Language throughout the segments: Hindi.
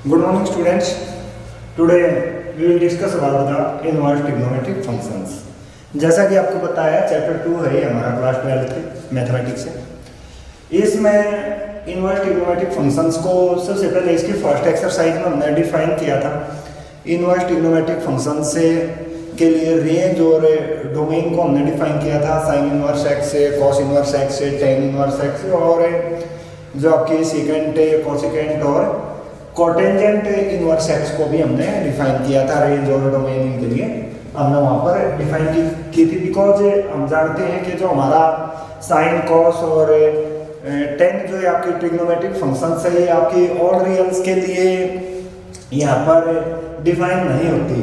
Good morning, students. Today we will discuss about the inverse trigonometric functions. जैसा कि आपको पता है चैप्टर 2 है ये हमारा क्लास 12 के मैथमेटिक्स से। इसमें इनवर्स ट्रिग्नोमेट्रिक फंक्शंस को सबसे पहले इसकी फर्स्ट एक्सरसाइज में हमने डिफाइन किया था। इनवर्स ट्रिग्नोमेट्रिक फंक्शन से के लिए रेंज और डोमेन को हमने डिफाइन किया था साइन इनवर्स एक्स से, कॉस इनवर्स एक्स से, टेन इनवर्स एक्स से, और जो आपकी सेकेंड कोसेकेंट और कोटेंजेंट इनवर्स एक्स को भी हमने डिफाइन किया था रेंज और डोमेन के लिए हमने वहाँ पर डिफाइन की थी। बिकॉज हम जानते हैं कि जो हमारा साइन कॉस और टेन जो है आपकी ट्रिग्नोमेट्रिक फंक्शन है ये आपकी ऑल रियल्स के लिए यहाँ पर डिफाइन नहीं होती,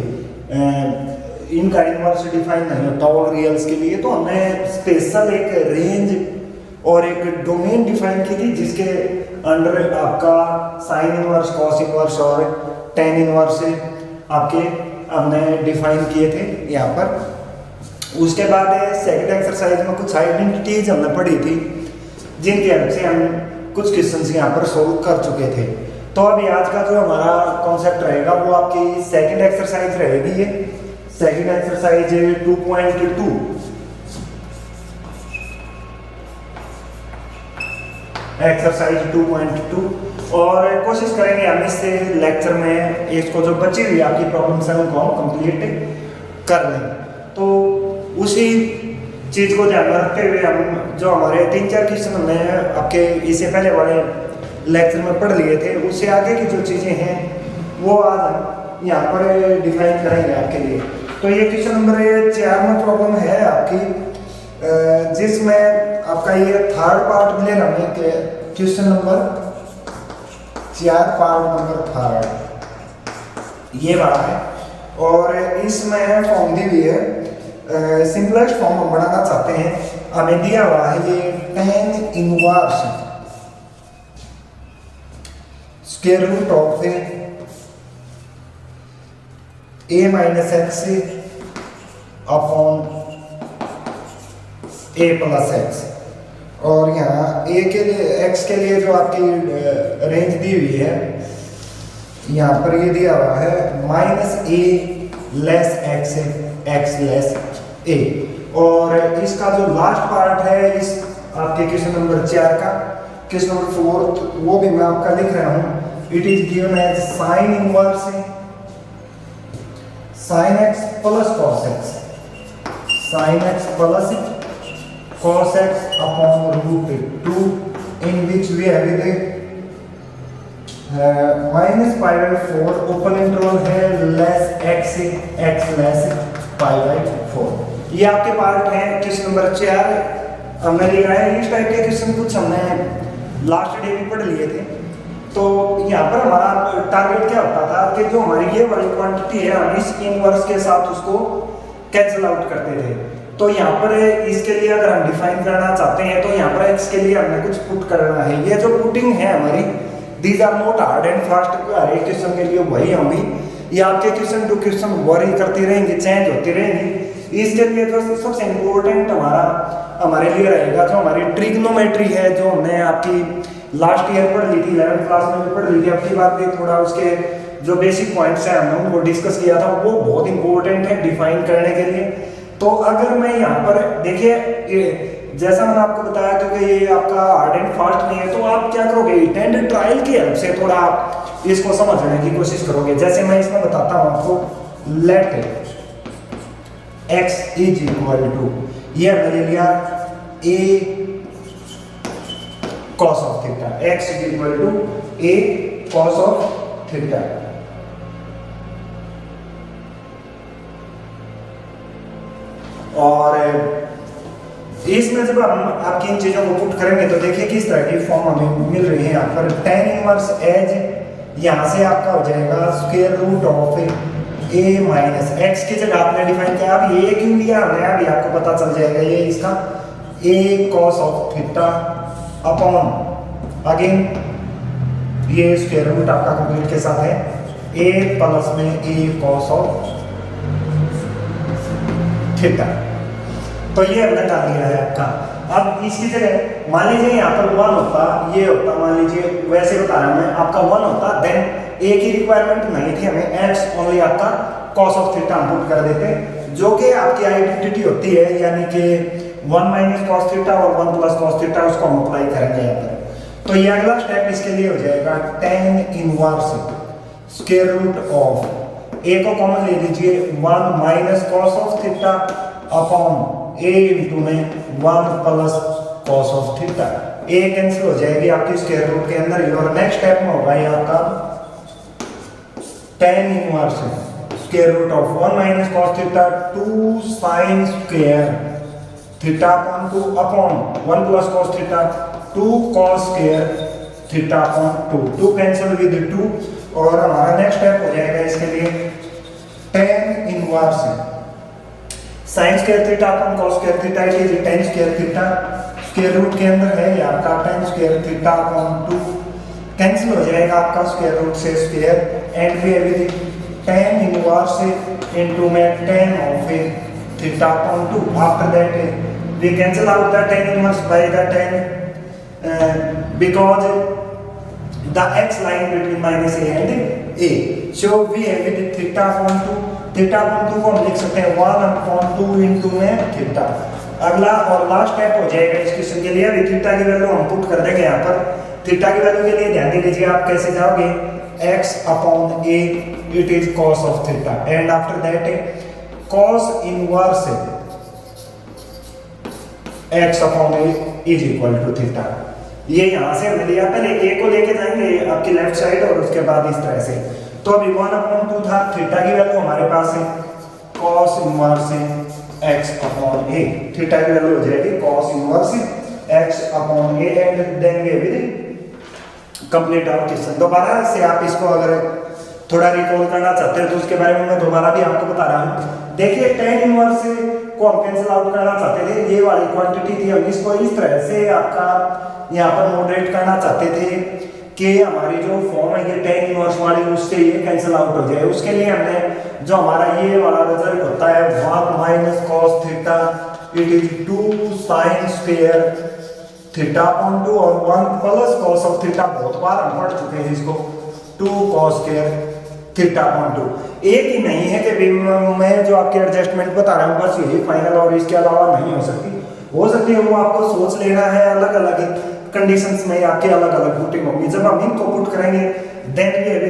इनका इनवर्स डिफाइन नहीं होता ऑल रियल्स के लिए। तो हमने स्पेशल एक रेंज और एक डोमेन डिफाइन की थी जिसके अंडर आपका साइन इनवर्स, कॉस इनवर्स और टेन इनवर्स आपके हमने डिफाइन किए थे यहाँ पर। उसके बाद सेकंड एक्सरसाइज में कुछ आइडेंटिटीज हमने पढ़ी थी जिनकी हेल्प से हम कुछ क्वेश्चंस यहाँ पर सोल्व कर चुके थे। तो अभी आज का जो हमारा कॉन्सेप्ट रहेगा वो आपकी सेकंड एक्सरसाइज रहेगी। ये सेकंड एक्सरसाइज 2.2 एक्सरसाइज 2.2 और कोशिश करेंगे हम इससे लेक्चर में इसको जो बची हुई आपकी प्रॉब्लम्स हैं उनको हम कंप्लीट कर लें। तो उसी चीज़ को ध्यान में रखते हुए हम जो हमारे 3-4 क्वेश्चन हमने आपके इससे पहले वाले लेक्चर में पढ़ लिए थे उससे आगे की जो चीज़ें हैं वो आज हम यहाँ पर डिफाइन करेंगे आपके लिए। तो ये क्वेश्चन नंबर 4 में प्रॉब्लम है आपकी जिसमें आपका ये थर्ड पार्ट मिलेगा हमें क्वेश्चन नंबर 4 पार्ट नंबर 3 ये वाला है और इसमें फॉर्म दी हुई है। सिंपलेस्ट फॉर्म हम बनाना चाहते हैं। हमें दिया हुआ है ये tan inverse square root of a minus X upon a plus X, और यहाँ a के लिए x के लिए जो आपकी रेंज दी हुई है यहाँ पर ये दिया हुआ है -a less x x less a, और इसका जो लास्ट पार्ट है इस आपके क्वेश्चन नंबर 4 का क्वेश्चन नंबर 4 वो भी मैं आपका लिख रहा हूँ। It is given as sine inverse sine x plus cos x, sine x plus cos x upon √2 in which we have the -π/4 open interval है लेस x लेस π/4। ये आपके पार्ट है क्वेश्चन नंबर 4 हमने लिया है। इस टाइप के क्वेश्चन कुछ हमने लास्ट डे में पढ़ लिए थे। तो यहाँ पर हमारा टारगेट क्या होता था कि जो हमारी ये वाली क्वांटिटी है हम इस इनवर्स के साथ उसको कैंसिल आउट करते थे। तो यहाँ पर इसके लिए अगर हम डिफाइन करना चाहते हैं तो यहाँ पर x के लिए हमें कुछ पुट करना है। ये जो पुटिंग है हमारी these are not hard and fast, हर एक क्वेश्चन के लिए वही होंगी। ये आपके क्वेश्चन टू क्वेश्चन वरी करती रहेंगी, चेंज होती रहेंगी। इसके लिए जो सबसे इम्पोर्टेंट हमारे लिए रहेगा जो हमारी ट्रिग्नोमेट्री है जो हमने आपकी लास्ट ईयर पढ़ ली थी, 11th क्लास में भी पढ़ ली थी। अब की बात भी थोड़ा उसके जो बेसिक पॉइंट्स हैं हमने उनको डिस्कस किया था, वो बहुत इंपॉर्टेंट है डिफाइन करने के लिए। तो अगर मैं यहाँ पर देखिए जैसा मैंने आपको बताया क्योंकि ये आपका हार्ड एंड फास्ट नहीं है तो आप क्या करोगे एंड ट्रायल की हेल्प से थोड़ा आप इसको समझने की कोशिश करोगे। जैसे मैं इसमें बताता हूँ आपको, let x is equal to ये हमने ले लिया a cos of theta, x is equal to a cos of theta. और इसमें जब हम आपकी इन चीज़ों को पुट करेंगे तो देखिए किस तरह की फॉर्म हमें मिल रही है यहाँ पर। tan इनवर्स एज यहाँ से आपका हो जाएगा square root of a minus X की जगह आपने डिफाइन किया। अब ये क्यों लिया हमने अभी आपको पता चल जाएगा। ये इसका a cos of theta upon again ये स्क्वायर रूट आपका कंप्लीट के साथ है a प्लस में a cos ऑफ थीटा। तो ये हमने डाल दिया है आपका अब इसकी जगह मान लीजिए यहाँ पर 1 होता, ये होता, मान लीजिए वैसे बता रहा हूं मैं, आपका 1 होता, देन ए की रिक्वायरमेंट नहीं थी हमें, एक्स ओनली आपका कॉस ऑफ थीटा हम पुट कर देते, जो कि आपकी आइडेंटिटी होती है, यानी कि 1 माइनस कॉस थीटा और 1 प्लस कॉस थीटा, उसको हम अप्लाई करेंगे यहाँ पर। तो ये अगला स्टेप इसके लिए हो जाएगा tan inverse square root of A को कॉमन ले लीजिए, 1 minus cos of theta upon A into में 1 plus cos of theta. A cancel हो जाएगी आपकी स्क्वायर रूट के अंदर, और नेक्स्ट स्टेप में होगा ये आपका tan inverse square root of 1 minus cos theta 2 sine square theta upon 2 upon 1 plus cos theta 2 cos square theta upon 2, 2 cancel with 2, और हमारा नेक्स्ट स्टेप हो जाएगा इसके लिए tan inverse sin square theta upon cos square theta is tan square theta, square root के अंदर है ये आपका tan square theta upon 2, cancel हो जाएगा आपका स्क्वायर रूट से square, and we have tan inverse into में tan of theta upon 2। After that we cancel out the tan inverse by the tan because the x line between minus a and a, so we have it theta upon 2, theta upon 2 को हम लिख सकते हैं 1 upon 2 into में theta। अगला और लास्ट स्टेप हो जाएगा इस क्वेश्चन के लिए, अभी थीटा की वैल्यू हम पुट कर देंगे यहाँ पर। थीटा की वैल्यू के लिए ध्यान दे लीजिए, आप कैसे जाओगे, x upon a it is cos of theta, and after that cos inverse x upon A is equal to theta. ये यहाँ से हमने लिया, पहले ए को लेके जाएंगे आपकी लेफ्ट साइड और उसके बाद इस तरह से। तो अभी 1 अपॉन 2 था, थीटा की वैल्यू हमारे पास है cos inverse x upon A, theta की वैल्यू हो जाएगी cos inverse x upon A, and then we will complete our question. दोबारा से आप इसको अगर थोड़ा रिकॉल करना चाहते हैं तो उसके बारे में मैं दोबारा भी आपको बता रहा हूँ। देखिए tan इनवर्स को हम कैंसिल आउट करना चाहते थे, ये वाली क्वांटिटी थी, हम इसको इस तरह से आपका यहाँ पर मॉडरेट करना चाहते थे कि हमारी जो फॉर्म है ये tan इनवर्स वाली, उससे ये कैंसिल आउट हो जाए। उसके लिए हमने जो हमारा ये वाला रिजल्ट होता है 1 minus cos theta it is 2 sine square theta upon 2 और 1 प्लस कॉस ऑफ थीटा, बहुत बार हम पढ़ चुके हैं इसको, 2 cos स्क्वायर थीटा अपॉन 2। एक ही नहीं है कि मैं जो आपके एडजस्टमेंट बता रहा हूँ बस यही फाइनल और इसके अलावा नहीं हो सकती है, वो आपको सोच लेना है, अलग अलग कंडीशंस में आपके अलग अलग पुटिंग होगी। जब हम इनको पुट करेंगे then we have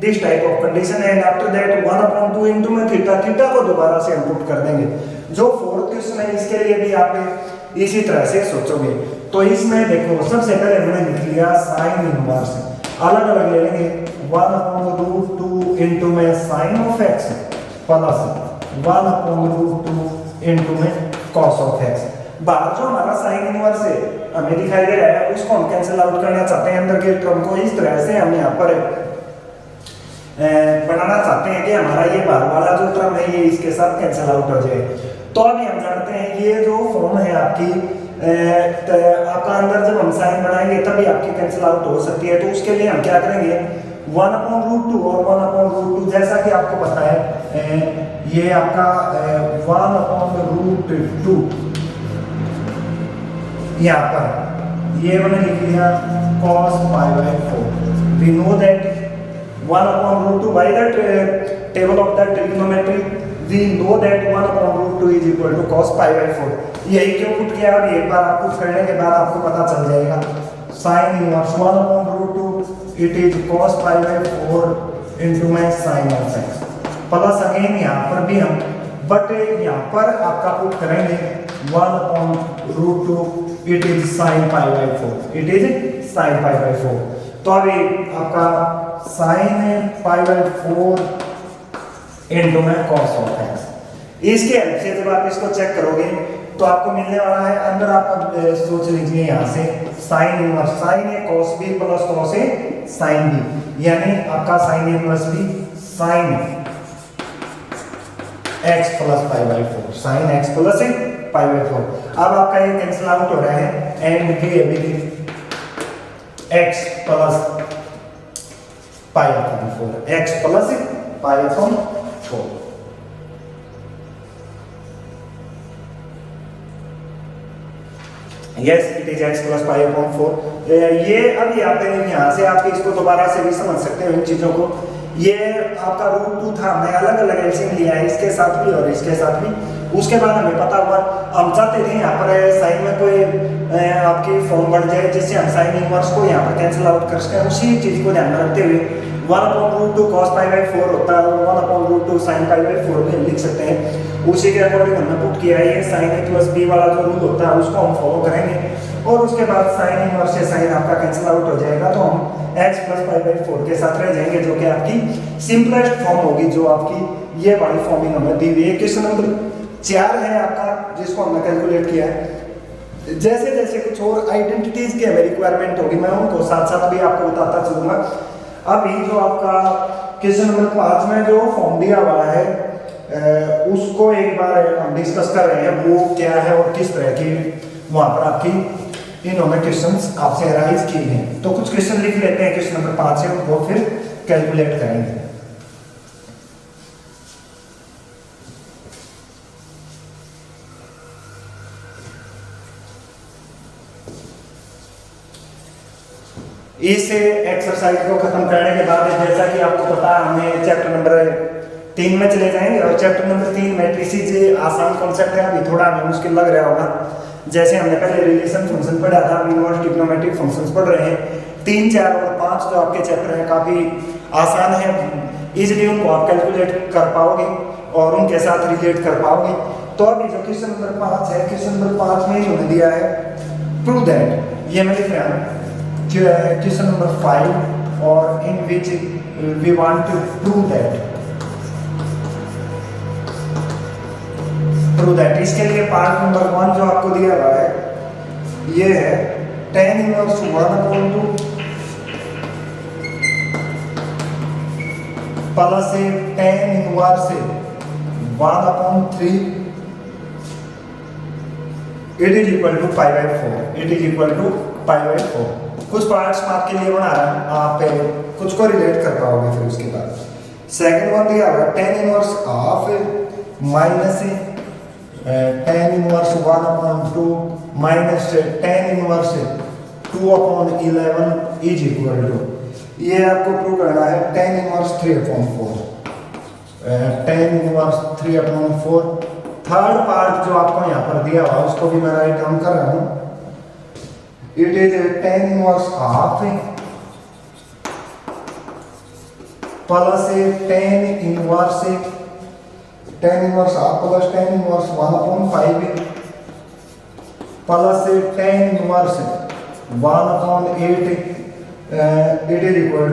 this type of condition, and after that 1 upon 2 into में थीटा को दोबारा से हम पुट कर देंगे। जो फोर्थ क्वेश्चन है इसके लिए भी आप इसी तरह से सोचोगे। तो इसमें देखो सबसे पहले हमने लिख लिया साइन इनवर्स, अलग अलग ले लेंगे, 1 अपॉन रूट 2 इनटू में sine of x plus 1 upon root 2 into में कॉस ऑफ x। बाहर जो हमारा साइन इनवर्स है हमें दिखाई दे रहा है उसको हम कैंसिल आउट करना चाहते हैं, अंदर के टर्म को इस तरह से हम यहाँ पर बनाना चाहते हैं कि हमारा ये बाहर वाला जो टर्म है ये इसके साथ कैंसिल आउट हो जाए। तो अभी हम जानते हैं ये जो फॉर्म है आपकी आपका अंदर जब हम साइन बनाएंगे तभी आपकी कैंसिल आउट हो सकती है। तो उसके लिए हम क्या करेंगे, 1 अपॉन रूट 2 और 1 अपॉन रूट 2, जैसा कि आपको पता है ये आपका 1 अपॉन रूट 2 यहाँ पर ये मैंने लिख लिया cos pi by 4। We know that 1 upon root 2 by that table of the trigonometry we know that 1 upon root 2 is equal to cos pi by 4। यही क्यों पुट किया, अभी एक बार आपको करने के बाद आपको पता चल जाएगा। sin inverse 1 upon root 2 it is cos pi by 4 into my sin of x plus again यहाँ पर भी हम बट यहाँ पर आपका पुट करेंगे 1 upon root 2 it is sin pi by 4, it is sin pi by 4। तो अभी आपका sin pi by 4 इनटू में cos ऑफ x, इसके हेल्प से जब आप इसको चेक करोगे तो आपको मिलने वाला है, अंदर आप सोच लीजिए यहाँ से साइन इनवर्स, साइन है cos b प्लस cos है साइन b, यानी आपका साइन इनवर्स भी sine x plus pi by 4, sine x plus pi by 4। अब आपका ये कैंसिल आउट हो रहा है एंड भी x plus pi upon 4, x plus pi upon 4। Yes it is x plus pi upon 4। ये अब यहाँ से आप इसको दोबारा से भी समझ सकते हो इन चीज़ों को। ये आपका √2 था, हमने अलग अलग एलसीएम लिया है, इसके साथ भी और इसके साथ भी। उसके बाद हमें पता हुआ हम चाहते थे यहाँ पर साइन में कोई आपकी फॉर्म बढ़ जाए जिससे हम साइन इनवर्स को यहाँ पर कैंसिल आउट कर सकें। उसी चीज़ को ध्यान में रखते हुए 1/√2 cos π/4 होता है और 1/√2 sin π/4 भी हम लिख सकते हैं। उसी के अकॉर्डिंग हमने पुट किया है ये sin a + b वाला जो रूल होता है उसको हम फॉलो करेंगे और उसके बाद साइन इनवर्स से साइन आपका कैंसिल आउट हो जाएगा, तो हम x + π/4 के साथ रह जाएंगे जो कि आपकी सिंपलेस्ट फॉर्म होगी, जो आपकी ये वाली फॉर्मिंग हमें दी हुई है। क्वेश्चन नंबर 4 है आपका, जिसको हमने कैलकुलेट किया है। जैसे जैसे कुछ और आइडेंटिटीज की हमें रिक्वायरमेंट होगी मैं उनको साथ साथ भी आपको बताता चलूंगा। अभी जो आपका क्वेश्चन नंबर 5 में जो फॉर्म दिया हुआ है उसको एक बार हम डिस्कस कर रहे हैं, वो क्या है और किस तरह की वहां पर आपकी इन्होंने क्वेश्चंस आपसे राइज किए हैं। तो कुछ क्वेश्चन लिख लेते हैं क्वेश्चन नंबर 5 से, उनको फिर कैलकुलेट करेंगे। इस एक्सरसाइज को खत्म करने के बाद जैसा कि आपको पता है हमें चैप्टर नंबर 3 में चले जाएंगे और चैप्टर नंबर 3 मैट्रिसेस आसान कॉन्सेप्ट है, अभी थोड़ा हमें मुश्किल लग रहा होगा। जैसे हमने पहले रिलेशन फंक्शन पढ़ा था, इनवर्स ट्रिग्नोमेट्रिक फंक्शंस पढ़ रहे हैं। 3, 4 और 5 जो आपके चैप्टर हैं काफ़ी आसान है, इजीली उनको आप कैलकुलेट कर पाओगे और उनके साथ रिलेट कर पाओगे। तो अभी जो क्वेश्चन नंबर 5 है, क्वेश्चन नंबर 5 में इन्होंने दिया है प्रूव दैट, ये मैं लिख रहा हूँ क्वेश्चन नंबर 5 और in which we want to prove that इसके लिए पार्ट नंबर 1 जो आपको दिया हुआ है ये है tan इनवर्स 1/2 प्लस से tan inverse 1/3 it is equal to π/4। कुछ पार्ट्स आपके लिए बना रहा हूं, आप कुछ को रिलेट कर पाओगे। फिर उसके बाद सेकंड वन दिया हुआ tan inverse half minus tan inverse 1/2 minus tan inverse 2/11 is equal to, ये आपको प्रूव करना है tan inverse 3/4 tan inverse 3/4। Third part जो आपको यहाँ पर दिया हुआ उसको भी मैं राइट डाउन कर रहा हूँ। It is tan inverse half plus tan inverse half plus tan inverse 1/5 plus tan inverse 1/8 it is equal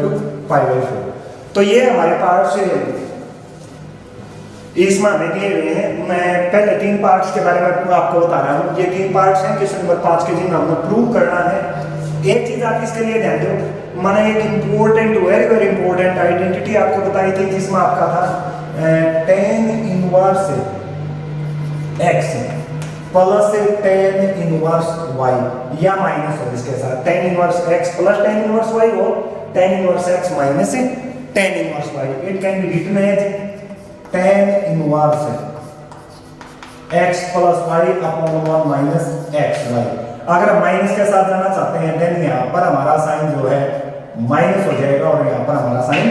to π/4। तो ये हमारे पार्ट से इसमें हमें दिए हुए हैं। मैं पहले 3 पार्ट्स के बारे में आपको बता रहा हूँ। ये 3 पार्ट्स हैं क्वेश्चन नंबर 5 के, जिन्हें हमने प्रूव करना है। एक चीज आप इसके लिए ध्यान दो, मैंने एक इम्पोर्टेंट वेरी इंपॉर्टेंट आइडेंटिटी आपको बताई थी जिसमें आपका था tan inverse x plus tan inverse y या माइनस हो इसके साथ tan inverse x plus tan inverse y और tan inverse x minus tan inverse y। It can be written as tan inverse x plus y upon 1 minus xy। अगर हम माइनस के साथ जाना चाहते हैं देन यहाँ पर हमारा साइन जो है माइनस हो जाएगा और यहाँ पर हमारा साइन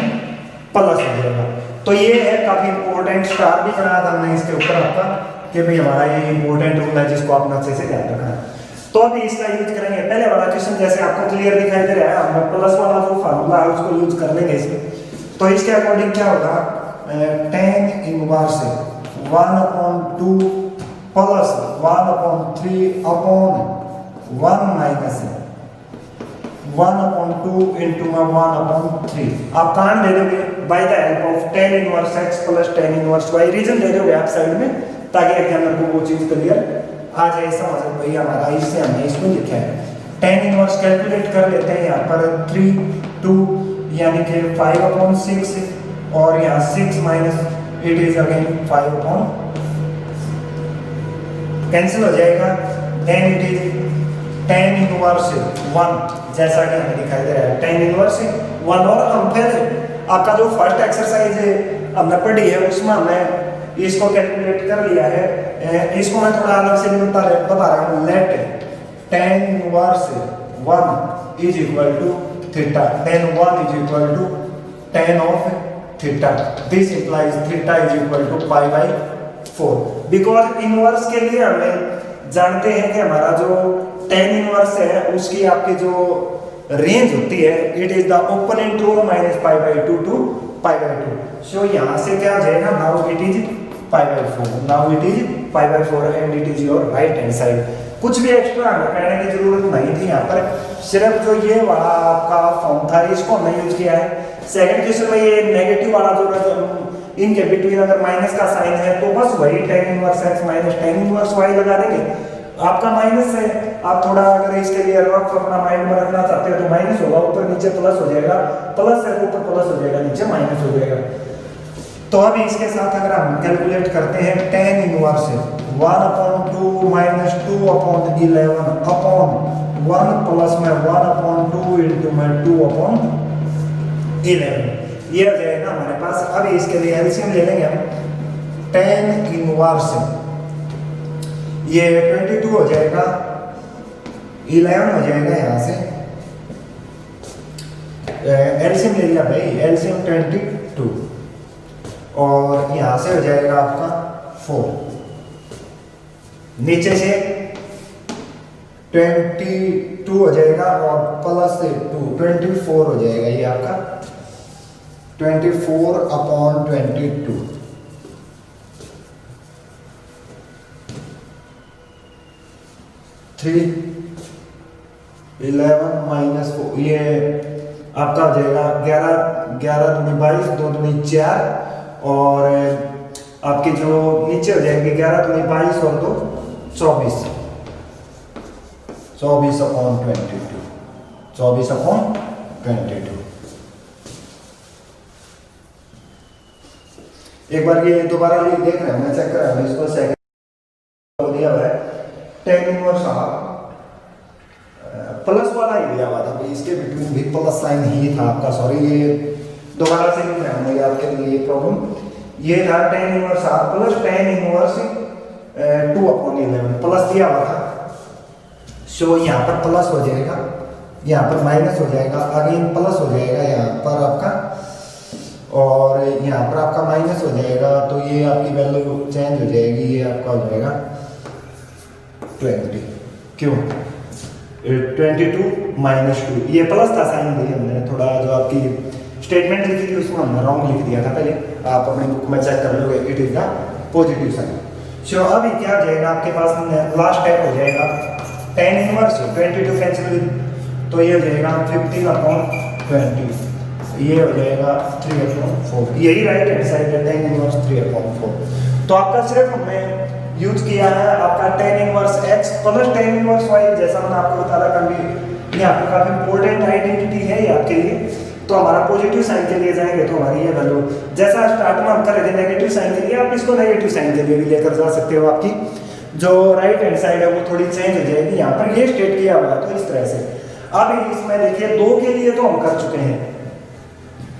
प्लस हो जाएगा। तो ये है काफी इंपॉर्टेंट, स्टार भी बनाया था हमने इसके ऊपर आपका कि भाई हमारा ये इंपॉर्टेंट रूल है जिसको आपने अच्छे से ध्यान रखना है। तो अभी इसका यूज करेंगे। पहले वाला क्वेश्चन जैसे आपको क्लियर दिखाई दे रहा है, हम प्लस वाला जो फार्मूला है उसको यूज कर लेंगे इसमें। तो इसके अकॉर्डिंग क्या होगा, tan inverse 1/2 plus 1/3 upon 1 minus 1/2 into 1/3 आप कान दे दोगे by the help of tan inverse x plus tan inverse y। Reason दे दोगे आप साइड में ताकि एग्जामिनर को वो चीज क्लियर आ जाए, समझ भाई हमारा इससे हमने इसको लिखा है। tan इनवर्स कैलकुलेट कर लेते हैं यहाँ पर 3 2 यानी कि 5/6 और यहाँ 6 minus it is again 5 cancel हो जाएगा। Then it is tan inverse 1 जैसा कि हमें दिखाई दे रहा है tan इनवर्स 1। और हम फिर आपका जो फर्स्ट एक्सरसाइज है हमने पढ़ी है उसमें हमने इसको कैलकुलेट कर लिया है। इसको मैं थोड़ा अलग से बता रहा हूँ। Let tan inverse 1 is equal to theta, tan 1 is equal to tan of theta, this implies theta is equal to pi by 4। Because inverse के लिए हमें जानते हैं कि हमारा जो tan इनवर्स है उसकी आपकी जो रेंज होती है, it is the open to minus pi by 2 to pi by 2। So यहाँ से क्या हो जाएगा, now it is pi by 4, now it is pi by 4 and it is your right hand side. कुछ भी एक्स्ट्रा हमें कहने की जरूरत नहीं थी यहाँ पर, सिर्फ जो ये वाला आपका फॉर्म था इसको हमने यूज किया है। सेकंड क्वेश्चन में ये नेगेटिव वाला जो इनके बिटवीन अगर माइनस का साइन है तो बस वही tan inverse x minus tan inverse y लगा देंगे। आपका माइनस है, आप थोड़ा अगर इसके लिए रफ अपना माइंड में रखना चाहते हो तो माइनस होगा, ऊपर नीचे प्लस हो जाएगा, प्लस है ऊपर प्लस हो जाएगा, नीचे माइनस हो जाएगा। तो अब इसके साथ अगर हम कैलकुलेट करते हैं tan inverse 1/2 minus 2/11 upon 1 plus में 1/2 इंटू में 2/11, ये हो जाएगा हमारे पास। अब इसके लिए एलसीएम ले लेंगे हम। tan इनवर्स ये 22 हो जाएगा, 11 हो जाएगा, यहाँ से एलसीएम ले लिया भाई, एलसीएम 22 और यहाँ से हो जाएगा आपका 4, नीचे से 22 हो जाएगा और प्लस से 2 24 हो जाएगा, ये आपका 24/22। 3 11 माइनस 4, ये आपका हो जाएगा 11 दूनी 22, 2 दूनी 4 और आपकी जो नीचे हो जाएगी 11 दूनी 22 और 2 24, 24/22, 24/22। एक बार ये दोबारा ये देख रहे हैं, मैं चेक कर रहा हूँ इसको। सेकंड दिया हुआ है tan इनवर्स प्लस वाला ही दिया हुआ था, इसके बिटवीन भी प्लस साइन ही था आपका। सॉरी, ये दोबारा से लिख रहा हूँ मैं आपके लिए, ये प्रॉब्लम ये था tan inverse plus tan inverse 2/11 plus दिया हुआ था। सो यहाँ पर प्लस हो जाएगा, यहाँ पर माइनस हो जाएगा, अगेन प्लस हो जाएगा यहाँ पर आपका, और यहाँ पर आपका माइनस हो जाएगा। तो ये आपकी वैल्यू चेंज हो जाएगी, ये आपका हो जाएगा 20, क्यों 22 माइनस 2, ये प्लस था साइन दिया हमने, थोड़ा जो आपकी स्टेटमेंट लिखी थी उसमें हमने रॉन्ग लिख दिया था पहले, आप अपनी बुक में चेक कर लोगे, it is the positive sign. So अभी क्या हो जाएगा आपके पास, लास्ट स्टेप हो जाएगा tan इनवर्स 22 कैंसिल, तो ये हो जाएगा 15/20, ये हो जाएगा 3/4, यही राइट हैंड साइड है tan इनवर्स 3/4। तो आपका सिर्फ हमने यूज किया है आपका tan inverse x plus tan inverse y, जैसा मैंने आपको बताया कभी, ये आपका काफी इंपॉर्टेंट आइडेंटिटी है ये आपके लिए। तो हमारा पॉजिटिव साइन के लिए जाएंगे तो हमारी ये वैल्यू, जैसा स्टार्ट में हम कर रहे थे नेगेटिव साइन के लिए, आप इसको नेगेटिव साइन के लिए भी लेकर जा सकते हो। आपकी जो राइट हैंड साइड है वो थोड़ी चेंज हो जाएगी, यहाँ पर ये स्टेट किया हुआ है तो इस तरह से। अब इसमें देखिए 2 के लिए तो हम कर चुके हैं,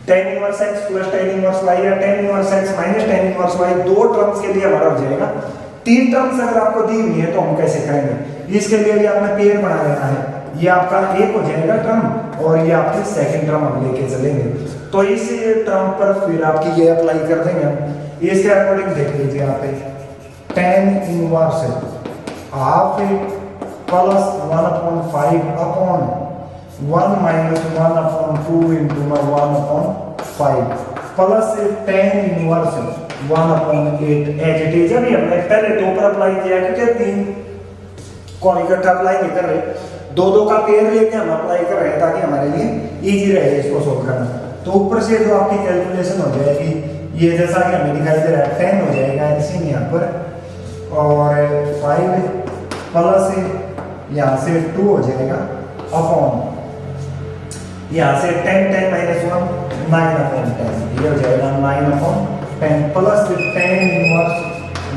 tan inverse x plus tan inverse y या tan inverse x minus tan inverse y, 2 terms के लिए हमारा हो जाएगा। 3 टर्म्स अगर आपको दी हुई है तो हम कैसे करेंगे, इसके लिए भी आपने पेयर बना लेना है। ये आपका एक हो जाएगा टर्म और ये आपके सेकंड टर्म हम लेके चलेंगे, तो इस टर्म पर फिर आपकी ये अप्लाई कर देंगे हम। इसके अकॉर्डिंग देख लीजिए यहाँ पे tan inverse half plus 1/5 upon 1 minus 1/2 into 1/5 plus tan inverse 1/8 as it is. अभी हमने पहले 2 पर अप्लाई किया क्योंकि 3 को इकट्ठा अप्लाई नहीं कर रहे, 2 का पेयर लेके हम अप्लाई कर रहे हैं ताकि हमारे लिए इजी रहे इसको सोल्व करना। तो ऊपर से जो आपकी कैलकुलेशन हो जाएगी, ये जैसा कि हमें दिखाई दे रहा है 10 हो जाएगा इसी में यहाँ पर, और 5 प्लस यहाँ से 2 हो जाएगा अपॉन यहाँ से 10 माइनस 1 9/10, ये हो जाएगा 9/10 प्लस 10 इनवर्स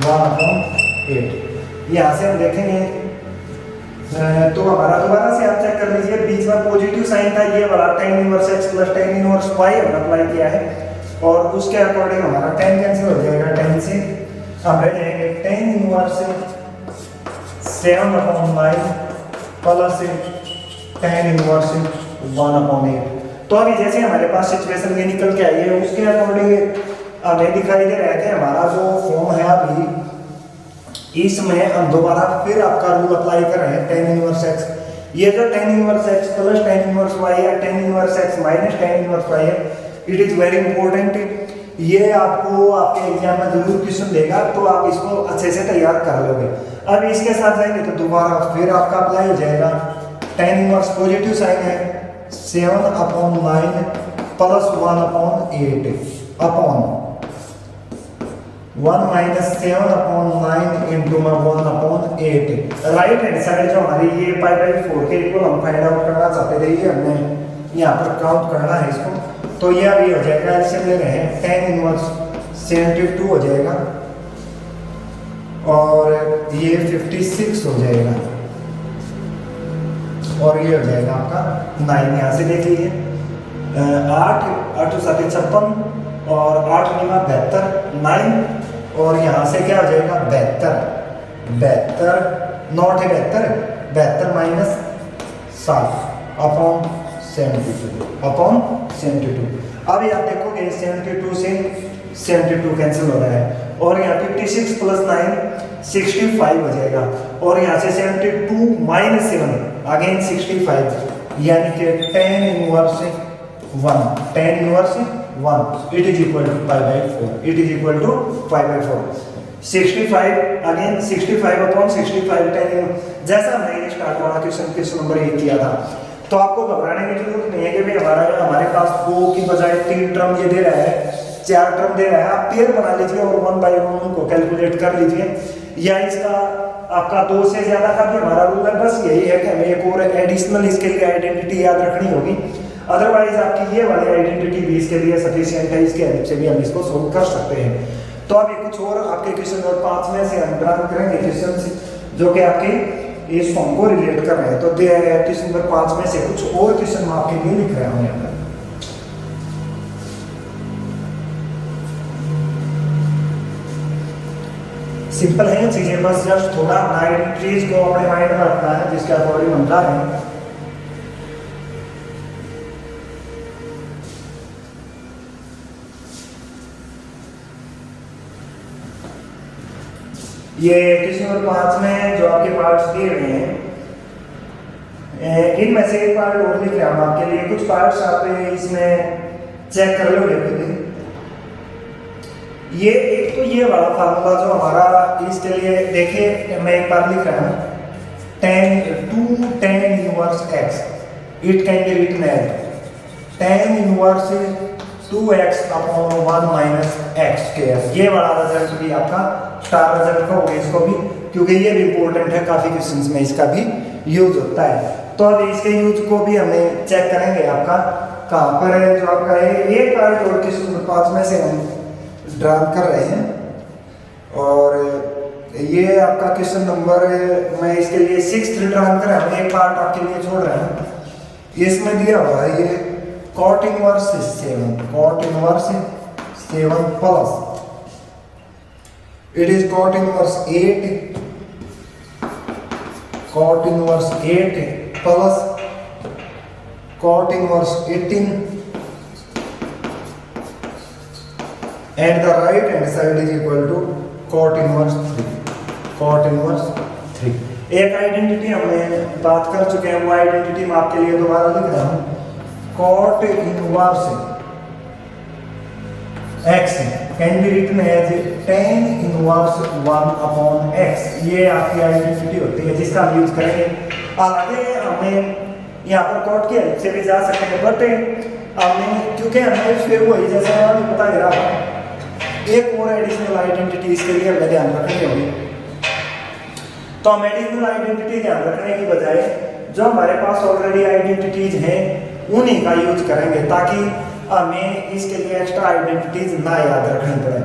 1/8। यहाँ से हम देखेंगे तो हमारा दोबारा से आप चेक कर लीजिए, बीच में पॉजिटिव साइन था, ये वाला tan inverse x plus tan inverse y हमने अप्लाई किया है, और उसके अकॉर्डिंग हमारा 10 कैंसिल हो जाएगा, 10 से अब रह जाएंगे tan inverse 7/9 plus tan inverse 1/8। तो अभी जैसे हमारे पास सिचुएशन ये निकल के आई है उसके अकॉर्डिंग हमें दिखाई दे रहा है कि हमारा जो फॉर्म है अभी इसमें हम दोबारा फिर आपका रूल अप्लाई कर रहे हैं टेन इनवर्स एक्स। ये जो tan inverse x plus tan inverse y या tan inverse x minus tan inverse y है, इट इज वेरी इंपॉर्टेंट। ये आपको आपके एग्जाम में जरूर क्वेश्चन देगा, तो आप इसको अच्छे से तैयार कर लोगे। अब इसके साथ जाएंगे तो दोबारा फिर आपका अप्लाई हो जाएगा टेन इनवर्स पॉजिटिव साइन है 7/9 plus 1/8 upon 1 minus 7/9 into 1/8। Right hand side जो हमारी ये π/4 के इक्वल हम फाइंड आउट करना चाहते थे, ये हमने यहाँ पर काउंट करना है इसको। तो ये अभी हो जाएगा, एलसीएम ले रहे हैं, टेन इनवर्स 72 हो जाएगा और ये 56 हो जाएगा और ये हो जाएगा आपका 9। यहाँ से देख लीजिए 8 8 7 56 और 8 9 72 9 और यहाँ से क्या हो जाएगा 72 नॉट है 72 माइनस 7 अपॉन 72। अब आप देखोगे 72 से 72 कैंसिल हो रहा है और यहाँ 56 प्लस 9 65 हो जाएगा और यहाँ से 72 माइनस 7 अगेन 65 यानी कि 10 inverse 1 it is equal to π/4 65 again 65 upon 65 10 जैसा हमने ये स्टार्ट वाला क्वेश्चन नंबर 1 किया था। तो आपको घबराने की जरूरत नहीं है कि भाई हमारे पास 2 की बजाय 3 टर्म ये दे रहा है, 4 टर्म दे रहा है। आप पेयर बना लीजिए और 1 बाय 1 उनको कैलकुलेट कर लीजिए, या इसका आपका 2 से ज्यादा का भी हमारा रूल है। बस यही है कि हमें एक और एडिशनल इसके लिए आइडेंटिटी याद रखनी होगी, अदरवाइज आपकी ये वाली आइडेंटिटी भी इसके लिए सफिशिएंट है, इसके हेल्प से भी हम इसको सोल्व कर सकते हैं। तो अभी कुछ और आपके क्वेश्चन और 5 में से हम ड्राफ्ट करेंगे क्वेश्चन जो कि आपके इस फॉर्म को रिलेट कर रहे हैं। तो क्वेश्चन नंबर 5 में से कुछ और क्वेश्चन मैं आपके लिए लिख रहा हूं यहाँ पर। सिंपल है चीजें, बस जस्ट थोड़ा आइडेंटिटीज को अपने माइंड में रखना है जिसके अकॉर्डिंग हम जा रहे हैं। ये क्वेश्चन नंबर 5 में जो आपके पार्ट्स दिए हुए हैं इनमें से एक पार्ट और लिख रहा हूं आपके लिए। कुछ पार्ट्स आप इसमें चेक कर लोगे खुद ही। ये एक तो ये वाला फार्मूला जो हमारा इसके लिए देखिए, मैं एक बार लिख रहा हूं tan inverse x it can be written as tan inverse 2x upon 1 minus x square. ये वाला रिजल्ट भी आपका स्टार रिजल्ट होगा इसको भी, क्योंकि ये भी इंपॉर्टेंट है, काफी क्वेश्चंस में इसका भी यूज होता है। तो अब इसके यूज को भी हमें चेक करेंगे आपका कहाँ पर है। जो आपका है एक पार्ट और क्वेश्चन नंबर 5 में से हम ड्रा कर रहे हैं और ये आपका क्वेश्चन नंबर मैं इसके लिए 6 ड्रा कर रहा हूँ, एक पार्ट आपके लिए छोड़ रहा हूँ। इसमें दिया हुआ है ये cot inverse 7 plus it is cot inverse 8 plus cot inverse 18 and the right hand side is equal to cot inverse 3। एक आइडेंटिटी हमने बात कर चुके हैं, वो आइडेंटिटी मैं आपके लिए दोबारा लिख रहा हूं। cot inverse x can be written as tan inverse 1 upon x। ये आपकी आइडेंटिटी होती है जिसका हम यूज करेंगे। आगे हमें यहाँ पर cot की हेल्प से भी जा सकते हैं, बट हमें क्योंकि हमें फिर वही जैसा मैंने बता दे रहा हूँ एक और एडिशनल आइडेंटिटी इसके लिए हमें ध्यान रखनी होगी। तो हम एडिशनल आइडेंटिटी ध्यान रखने की बजाय जो हमारे पास ऑलरेडी आइडेंटिटीज हैं उन्हीं का यूज करेंगे, ताकि हमें इसके लिए एक्स्ट्रा आइडेंटिटीज ना याद रखनी पड़े।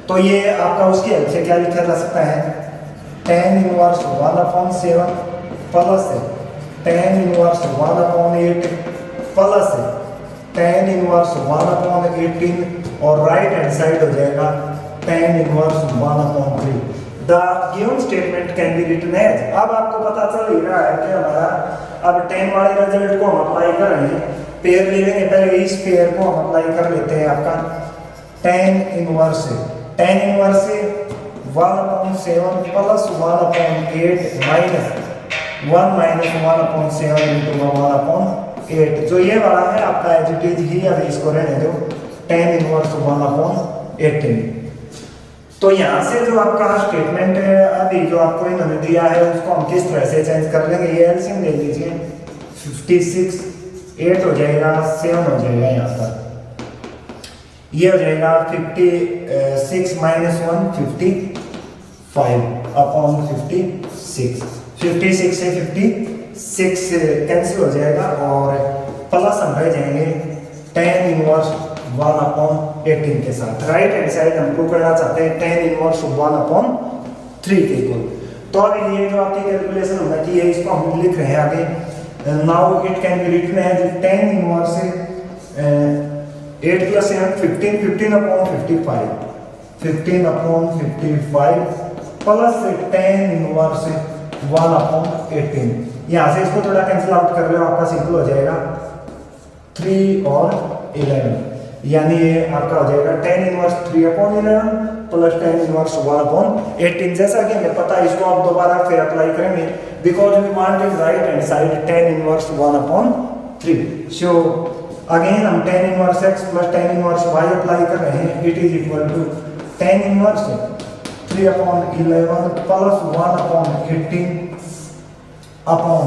तो ये आपका उसकी हेल्प से क्या लिखा जा सकता है, tan inverse 1/7 plus tan inverse 1/8 plus tan inverse 1/18 और राइट हैंड साइड हो जाएगा tan inverse 1/3। The given statement can be written as, अब आपको पता चल ही रहा है कि हमारा अब tan वाले रिजल्ट को हम अप्लाई कर रहे हैं, पेयर ले लेंगे, पहले इस पेयर को हम अप्लाई कर लेते हैं। आपका tan इनवर्स से 1/7 प्लस 1/8 माइनस 1 माइनस 1/7 इंटू 1/8, जो ये वाला है आपका एज इट इज ही, अभी इसको रहने दो, tan इनवर्स 1/18। तो यहाँ से जो आपका स्टेटमेंट है अभी जो आपको इन्होंने दिया है उसको हम किस तरह से चेंज कर लेंगे, ये एलसीएम ले लीजिए, 56 8 हो जाएगा, 7 हो जाएगा, यहाँ पर ये हो जाएगा 56 माइनस 1 55/56, 56 से 56 कैंसिल हो जाएगा और प्लस हम रह जाएंगे tan इनवर्स 1/18 के साथ। राइट हैंड साइड हम प्रूव करना चाहते हैं tan इनवर्स 1/3 के इक्वल। तो अब ये जो आपकी कैलकुलेशन होना की है इसको हम लिख रहे हैं आगे, now it can be written as tan inverse 8 + 7 15 15/55 15/55 plus tan inverse 1/18। यहाँ से इसको थोड़ा कैंसिल आउट कर लो, आपका सिंपल हो जाएगा 3 और 11, यानी ये आपका हो जाएगा tan inverse 3/11 plus tan inverse 1/18। जैसा कि हमें पता है इसको आप दोबारा फिर अप्लाई करेंगे, because we want in right hand side tan inverse 1/3। So again हम tan inverse x plus tan inverse y apply कर रहे हैं, it is equal to tan inverse 3/11 plus 1/18 upon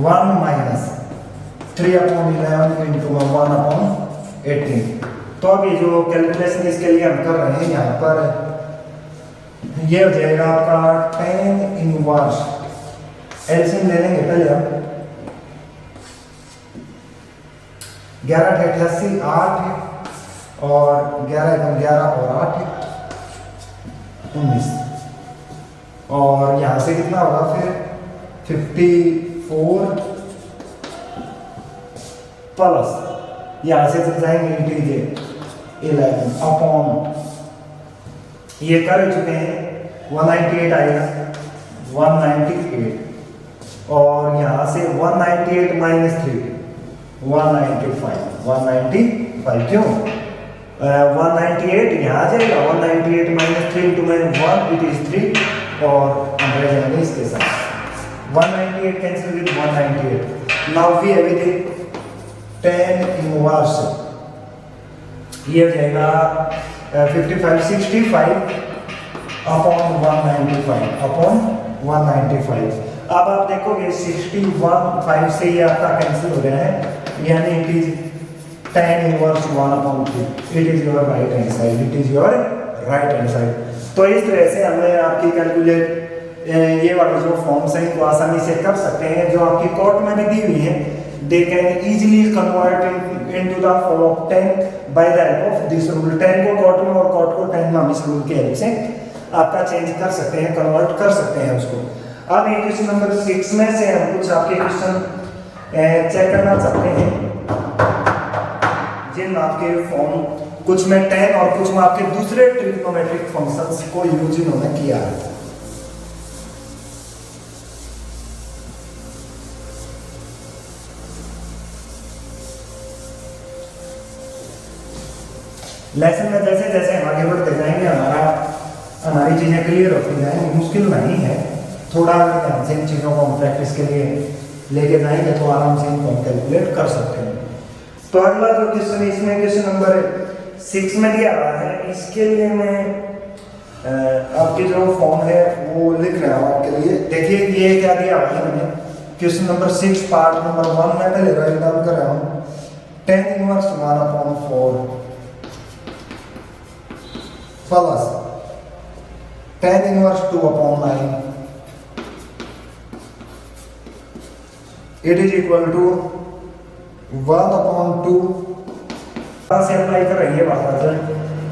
1 minus 3/11 into 1/18। तो अभी जो कैलकुलेशन इसके लिए हम कर रहे हैं यहाँ पर ये हो जाएगा आपका tan इनवर्स, एलसीएम ले लेंगे पहले हम, 11 × 88 8 और 11 और 8 19, और यहाँ से कितना होगा फिर 54 प्लस यहाँ से चल जाएंगे इंटीजर 11 अपॉन, ये कर चुके हैं 198 आएगा 198, और यहाँ से 198 माइनस 3 195 क्यों 198 यहाँ आ जाएगा, 198 माइनस 3 इंटू 1 इट इज 3, और हम रह जाएंगे इसके साथ 198 cancel with 198। Now we have it tan inverse, ये हो जाएगा 65 अपॉन 195। अब आप देखोगे 61 से ये आपका कैंसिल हो गया है, यानी it is tan inverse 1/3, it is your right hand side, it is your right hand side. तो इस तरह से हमें आपकी कैलकुलेट ये वाले जो फॉर्म्स हैं इनको आसानी से कर सकते हैं, जो आपकी कोर्ट में भी दी हुई है, they can easily convert into the form of tan by the help of this rule। tan को cot में और cot को tan में हम इस रूल के हेल्प से आपका चेंज कर सकते हैं, कन्वर्ट कर सकते हैं उसको। अब ये क्वेश्चन नंबर 6 में से हम कुछ आपके क्वेश्चन चेक करना चाहते हैं, जिन आपके फॉर्म कुछ में tan और कुछ में आपके दूसरे ट्रिग्नोमेट्रिक फंक्शंस को यूज इन्होंने किया है। लेसन में जैसे जैसे हम आगे बढ़ते जाएंगे हमारी चीज़ें क्लियर होती जाएंगी, मुश्किल नहीं है, थोड़ा ध्यान से इन चीज़ों को हम प्रैक्टिस के लिए लेके जाएंगे तो आराम से इनको हम कैलकुलेट कर सकते हैं। तो अगला जो क्वेश्चन इसमें क्वेश्चन नंबर 6 में दिया रहा है, इसके लिए मैं आपकी जो फॉर्म है वो लिख रहा हूँ आपके लिए। देखिए ये क्या दिया हुआ है मैंने, क्वेश्चन नंबर 6 पार्ट नंबर 1 में पहले राइट डाउन कर रहा हूँ, tan inverse 1/4 plus tan inverse 2/9 it is equal to 1/2 से अप्लाई कर रही है बात,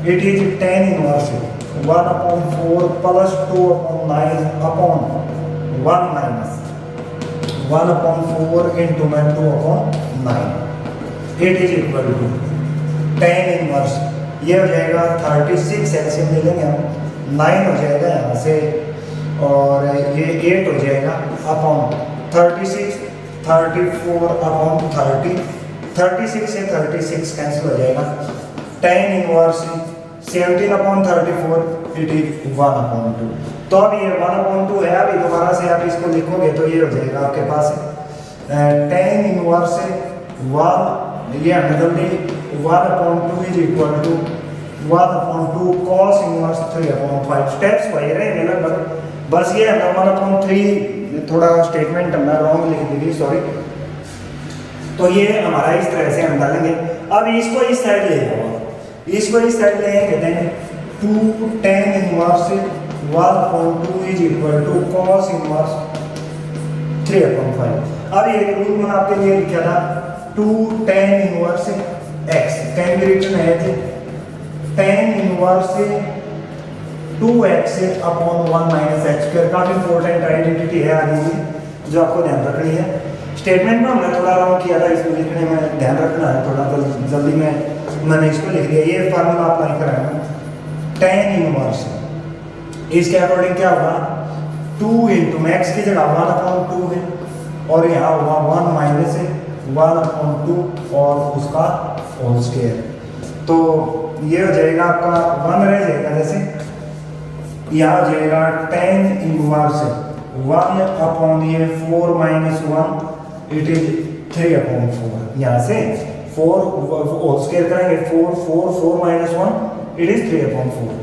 it is tan inverse 1/4 plus 2/9 upon 1 minus 1/4 into 2/9 it is equal to tan inverse ये हो जाएगा 36 एलसीएम ले लेंगे हम, 9 हो जाएगा यहाँ से, और ये 8 हो जाएगा अपॉन 36, 34 अपॉन 30, 36 से 36 कैंसिल हो जाएगा, tan inverse 17 upon 34 it is 1 upon 2। तो अब ये 1 अपॉन 2 है, अभी दोबारा से आप इसको लिखोगे तो ये हो जाएगा आपके पास tan इनवर्स 1, ये हमने जल्दी 1 upon 2 is equal to 1 upon 2 cos inverse 3 upon 5। Steps वही रहेंगे लगभग, बस ये हमने 1 अपॉन 3 थोड़ा स्टेटमेंट हमने रॉन्ग लिख दी थी, सॉरी। तो ये हमारा इस तरह से हम डालेंगे। अब इसको इस साइड ले जाओ, इसको इस साइड ले आएंगे, then 2 tan inverse 1 upon 2 is equal to cos inverse 3 upon 5। अब ये रूल मैंने आपके लिए लिखा था 2 tan इनवर्स x, tan की रिटर्न है थी tan inverse 2x upon 1 minus x square. काफी इंपॉर्टेंट आइडेंटिटी है आगे की जो आपको ध्यान रखनी है। स्टेटमेंट में हमने थोड़ा रॉन्ग किया था, इसको लिखने में ध्यान रखना है थोड़ा, जल्दी में मैंने इसको लिख दिया। ये फार्मूला अप्लाई कराना, tan इनवर्स इसके अकॉर्डिंग क्या होगा 2 इंटू मैक्स की जगह 1 अपॉन 2 है, और यहाँ होगा 1 माइनस 1 अपॉन 2 और उसका होल स्क्वायर। तो ये हो जाएगा आपका 1 रह जाएगा, जैसे यहाँ हो जाएगा tan इनवर्स 1 अपॉन ये 4 माइनस 1 इट इज 3 अपॉन 4। यहाँ से 4 होल स्क्वायर करेंगे, 4 माइनस 1 इट इज 3 अपॉन 4।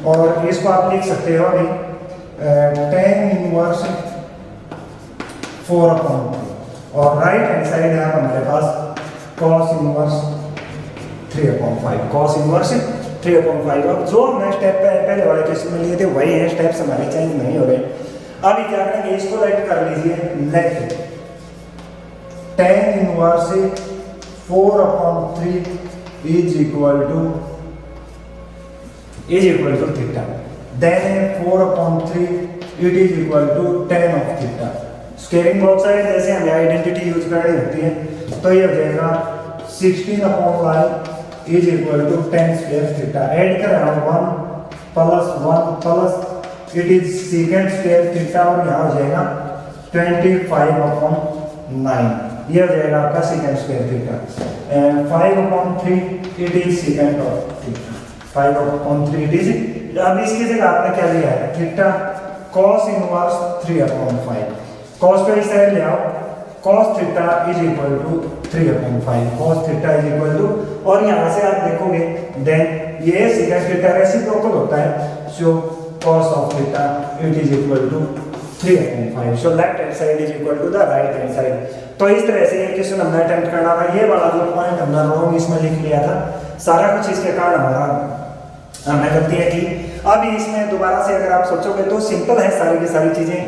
और इसको आप लिख सकते हो अभी tan इनवर्स 4 अपॉन 2, और राइट हैंड साइड है हमारे पास cos inverse 3 upon 5, cos inverse 3 upon 5। अब जो हमने स्टेप पहले वाले क्वेश्चन में लिए थे वही है, स्टेप्स हमारे चेंज नहीं हो रहे। अभी क्या करेंगे, इसको राइट कर लीजिए, let tan inverse 4 upon 3 is equal to theta, then 4 upon 3 it is equal to tan of theta. Scaling both side जैसे हमें आइडेंटिटी यूज करनी होती है, तो ये हो जाएगा 16 upon y is equal to tan square theta. Add कर रहा हूँ 1 plus it is second square theta, और यहाँ हो जाएगा 25 अपॉन 9, ये हो जाएगा आपका second square theta. 5 upon 3 it is second of theta, 5 upon 3 it is. अब इसकी जगह आपने क्या लिया है theta, cos inverse 3 upon 5, cos को इस साइड ले आओ, cos theta is equal to 3 upon 5, cos theta is equal to, और यहाँ से आप देखोगे देन ये सेकेंड थीटा रेसिप्रोकल होता है, so cos of theta it is equal to 3 upon 5, so left hand side is equal to the right hand side. तो इस तरह से ये क्वेश्चन हमने अटेम्प्ट करना था। ये वाला जो पॉइंट हमने रॉन्ग इसमें लिख लिया था, सारा कुछ इसके कारण हमारा हमने गलतियाँ की। अब इसमें दोबारा से अगर आप सोचोगे तो सिंपल है सारी की सारी चीजें,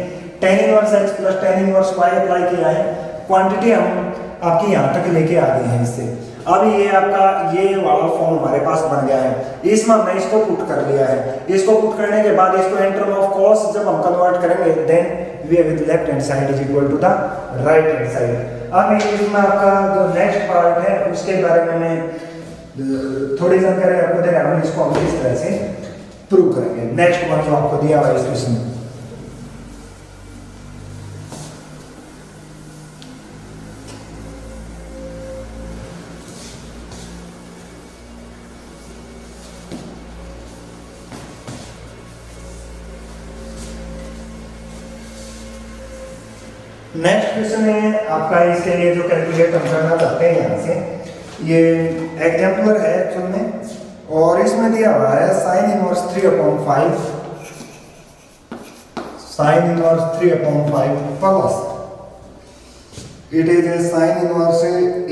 tan inverse x plus tan inverse y apply किया है, क्वांटिटी हम आपकी यहाँ तक लेके आ गए हैं इससे। अब ये आपका ये वाला फॉर्म हमारे पास बन गया है, इसमें हमने इसको पुट कर लिया है। इसको पुट करने के बाद इसको इन टर्म ऑफ cos जब हम कन्वर्ट करेंगे, then we with left hand side is equal to the right hand side. अब इसमें आपका जो नेक्स्ट पार्ट है उसके बारे में मैं थोड़ी जानकारी आपको दे रहा हूँ, इसको हम किस तरह से प्रूव करेंगे। नेक्स्ट वन जो आपको दिया हुआ है इस क्वेश्चन में, नेक्स्ट क्वेश्चन है आपका, इसके लिए जो कैलकुलेट हम करना चाहते हैं यहाँ से, ये एग्जाम्पलर है एक्चुअल में, और इसमें दिया हुआ है sine inverse 3 upon 5, sign inverse 3 upon 5 plus it is sign inverse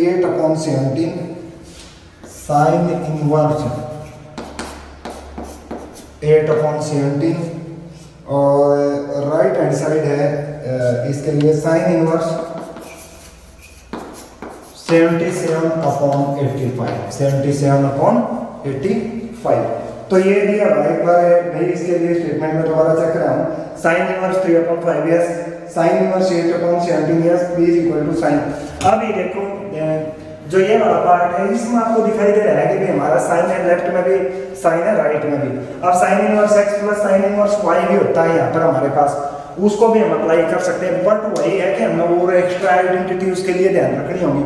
8 upon 17, sign inverse 8 upon 17, और राइट हैंड साइड है इसके लिए साइन इनवर्स 77 अपॉन 85, 77 अपॉन 85। तो ये दिया एक बार मैं इसके लिए स्टेटमेंट में दोबारा चेक कर रहा हूँ, sine inverse 3 upon 5 yes, sine inverse 8 upon 17 yes, b is equal to sine. अब ये देखो जो ये वाला पार्ट है इसमें आपको दिखाई दे रहा है कि भाई हमारा साइन है, लेफ्ट में भी साइन है, राइट में भी। अब sine inverse x plus sine inverse Y भी होता है यहाँ पर हमारे पास, उसको भी हम अप्लाई कर सकते हैं। बट वही है कि हमें और एक्स्ट्रा आइडेंटिटी उसके लिए ध्यान रखनी होगी।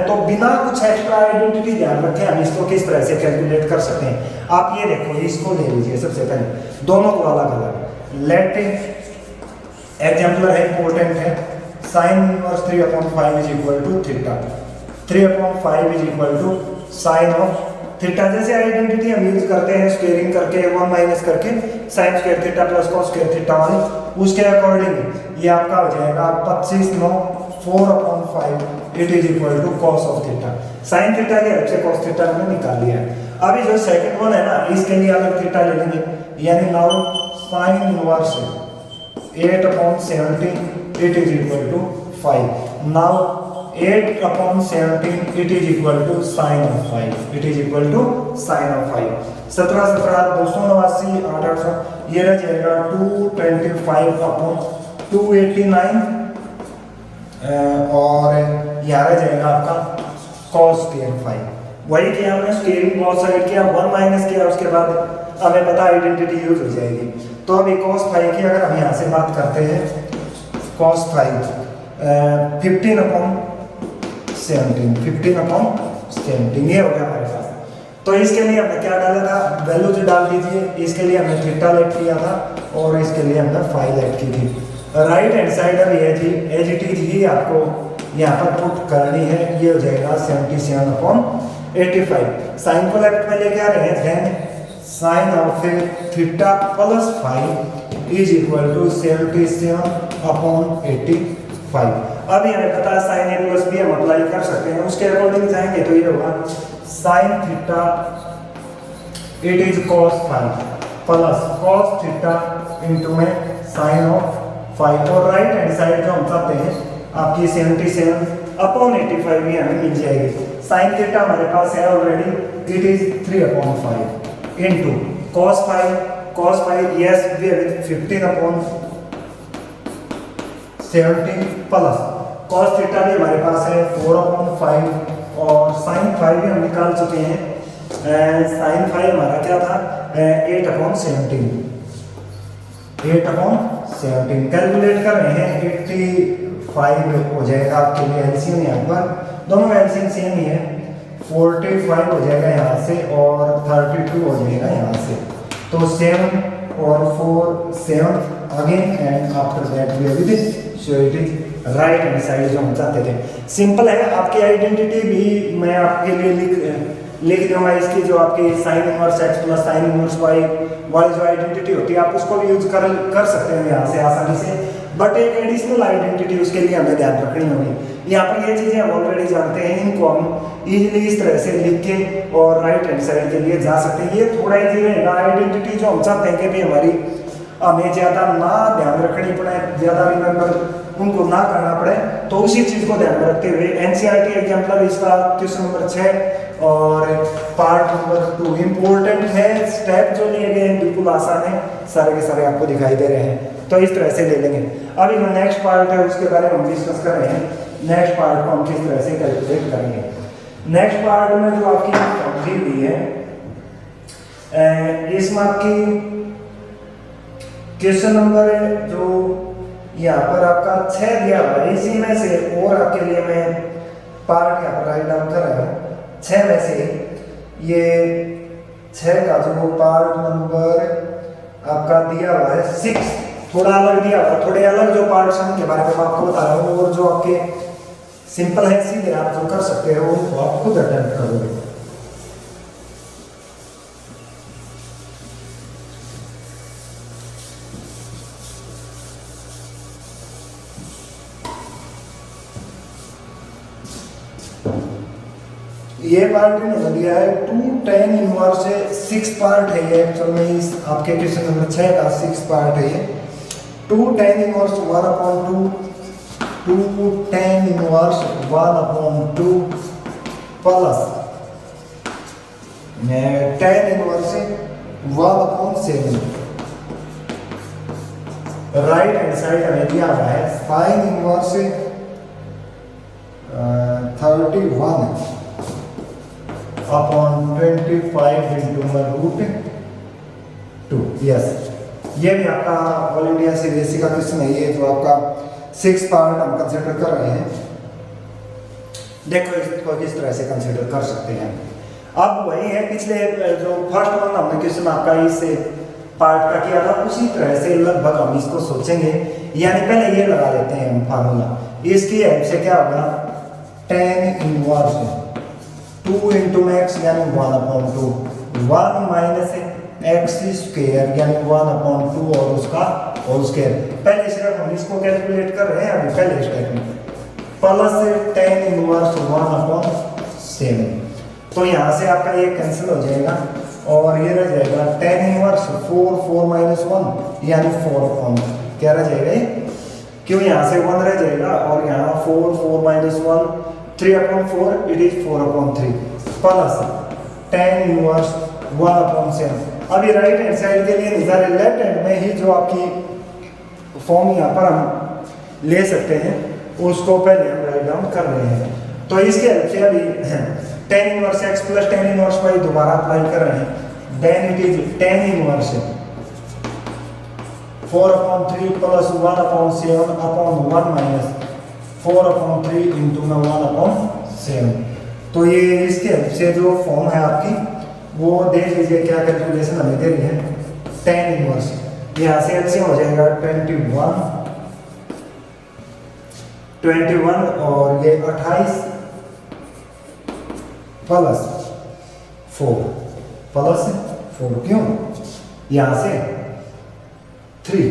तो बिना कुछ एक्स्ट्रा आइडेंटिटी ध्यान रखें हम इसको किस तरह से कैलकुलेट कर सकते हैं। आप ये देखो, इसको ले लीजिए सबसे पहले, दोनों को अलग अलग। लेट एग्जाम्पल है, इंपॉर्टेंट है, sine inverse 3/5 is equal to theta, 3/5 is equal to sine of theta. जैसे आइडेंटिटी हम यूज करते हैं स्क्वेयरिंग करके 1 माइनस करके sine square theta plus cos square theta वाली, उसके अकॉर्डिंग ये आपका हो जाएगा 25/9 4/5 it is equal to cos of theta. Sine theta की हेल्प से कॉस थीटा हमने निकाल लिया है। अभी जो सेकंड वन है ना, इसके लिए अलग थीटा ले लेंगे, यानी now sine inverse 8/17 it is equal to 5। Now 8/17 it is equal to sine of 5, it is equal to sine of 5। 17 17 289 8 800, ये रह जाएगा 225/289 और यहाँ रह जाएगा आपका cos स्क्वायर 5। वही किया हमने, स्क्वेयरिंग बहुत साइड किया, 1 माइनस किया, उसके बाद हमें पता आइडेंटिटी यूज हो जाएगी। तो अभी cos 5 की अगर हम यहाँ से बात करते हैं, cos 5 15/17 ये हो गया हमारे पास। तो इसके लिए हमने क्या डाला था, वैल्यूज डाल दीजिए। इसके लिए हमने थीटा लेट किया था और इसके लिए हमने 5 लेट की थी। राइट हैंड साइड अब ये थी एज इट इज ही आपको यहाँ पर पुट करनी है, ये हो जाएगा 77/85। साइन को लेफ्ट में लेके आ रहे हैं, then sine of theta plus 5 is equal to 77/85। अभी हमें पता है साइन ए प्लस बी हम अप्लाई कर सकते हैं, उसके अकॉर्डिंग जाएंगे तो ये होगा sine theta it is cos 5 plus cos theta into में साइन ऑफ 5। और राइट हैंड साइड जो हम चाहते हैं आपकी 77/85 भी हमें मिल जाएगी। साइन थीटा हमारे पास है already, it is 3/5 into cos 5 yes we have 15/17 plus cos theta भी हमारे पास है 4/5 और sin 5 भी हम निकाल चुके हैं। sin 5 हमारा क्या था, 8/17 कैलकुलेट कर रहे हैं, 85 हो जाएगा आपके लिए एलसीएम। यहाँ पर दोनों एलसीएम सेम ही है, 45 हो जाएगा यहाँ से और 32 हो जाएगा यहाँ से। तो 7 और 4 7 again and after that we have this, so it is right hand side जो हम चाहते थे। सिंपल है, आपकी आइडेंटिटी भी मैं आपके लिए लिख दूंगा। इसकी जो आपकी sine inverse x plus sine inverse y वाली जो आइडेंटिटी होती है आप उसको भी यूज कर सकते हैं यहाँ से आसानी से। बट एक एडिशनल आइडेंटिटी उसके लिए हमें ध्यान रखनी होगी। यहाँ पर ये चीज़ें हम ऑलरेडी जानते हैं, इनको हम इजीली इस तरह से लिख के और राइट हैंड साइड के लिए जा सकते हैं। ये थोड़ा इजी रहेगा, आइडेंटिटी जो हम चाहते हैं कि भी हमारी हमें ज़्यादा ना ध्यान रखनी पड़े, ज़्यादा रिमेंबर उनको ना करना पड़े, तो उसी चीज़ को ध्यान में रखते हुए एनसीईआरटी एग्जाम्पल इसका क्वेश्चन नंबर 6 और पार्ट नंबर 2 इम्पोर्टेंट है। स्टेप जो लिए गए हैं बिल्कुल आसान है, सारे के सारे आपको दिखाई दे रहे हैं, तो इस तरह से ले लेंगे। अभी जो नेक्स्ट पार्ट है उसके बारे में हम डिस्कस कर रहे हैं। नेक्स्ट पार्ट को हम किस तरह से कैलकुलेट करेंगे। नेक्स्ट पार्ट में जो आपकी फंक्शन दी है, इसमें आपकी क्वेश्चन नंबर जो यहाँ पर आपका 6 दिया हुआ है, इसी में से और आपके लिए मैं पार्ट यहाँ पर राइट डाउन कर रहा हूँ। 6 में से ये 6 का जो पार्ट नंबर आपका दिया हुआ है 6, थोड़ा अलग दिया हुआ, थोड़े अलग जो पार्ट्स हैं उनके बारे में मैं आपको बता रहा हूँ। और जो आपके सिंपल है सीधे आप जो कर सकते हो उनको आप खुद अटेम्प्ट करोगे। ये पार्ट इन्होंने दिया है 2 tan इनवर्स है, 6 पार्ट है ये एक्चुअल में। इस आपके क्वेश्चन नंबर 6 का 6 पार्ट है ये। 2 tan inverse 1/2, 2 tan inverse 1/2 plus tan inverse 1/7। Right hand side हमें दिया हुआ है sin इनवर्स 32 31 अपॉन 25 इंटू में √2। यस, ये भी आपका ऑल इंडिया सीबीएसई का क्वेश्चन है, ये जो आपका 6 पार्ट हम कंसिडर कर रहे हैं। देखो इसको किस तरह से कंसिडर कर सकते हैं। अब वही है पिछले जो फर्स्ट वन हमने क्वेश्चन आपका इस पार्ट का किया था, उसी तरह से लगभग हम इसको सोचेंगे। यानी पहले ये लगा लेते हैं हम फार्मूला, इसकी हेल्प से क्या होगा, tan इनवर्स 2 इंटू एक्स यानी 1/2, 1 माइनस एक्स स्क्वायर यानी 1/2 और उसका होल स्क्वायर। पहले सिर्फ हम इसको कैलकुलेट कर रहे हैं अभी पहले स्टेप में, प्लस tan इनवर्स 1/7। तो यहाँ से आपका ये कैंसिल हो जाएगा और ये रह जाएगा tan इनवर्स 4 माइनस 1 यानी 4 क्या रह जाएगा ये, क्यों यहाँ से 1 रह जाएगा और यहाँ 4 minus 1 3/4 it is 4/3 plus tan inverse 1/7। अभी राइट हैंड साइड के लिए निज़ारे लेफ्ट हैंड में ही जो आपकी फॉर्म यहाँ पर हम ले सकते हैं उसको पहले हम राइट डाउन कर रहे हैं। तो इसके हेल्प से अभी tan inverse x plus tan inverse y दोबारा अप्लाई कर रहे हैं, then it is tan inverse 4/3 plus 1/7/1 minus 4/3 into में 1/7। तो ये इसके हेल्प से जो फॉर्म है आपकी वो देख लीजिए क्या कैलकुलेशन हमें दे रही है। tan इनवर्स यहाँ से एलसीएम हो जाएगा 21 और ये 28 प्लस 4 क्यों, यहाँ से 3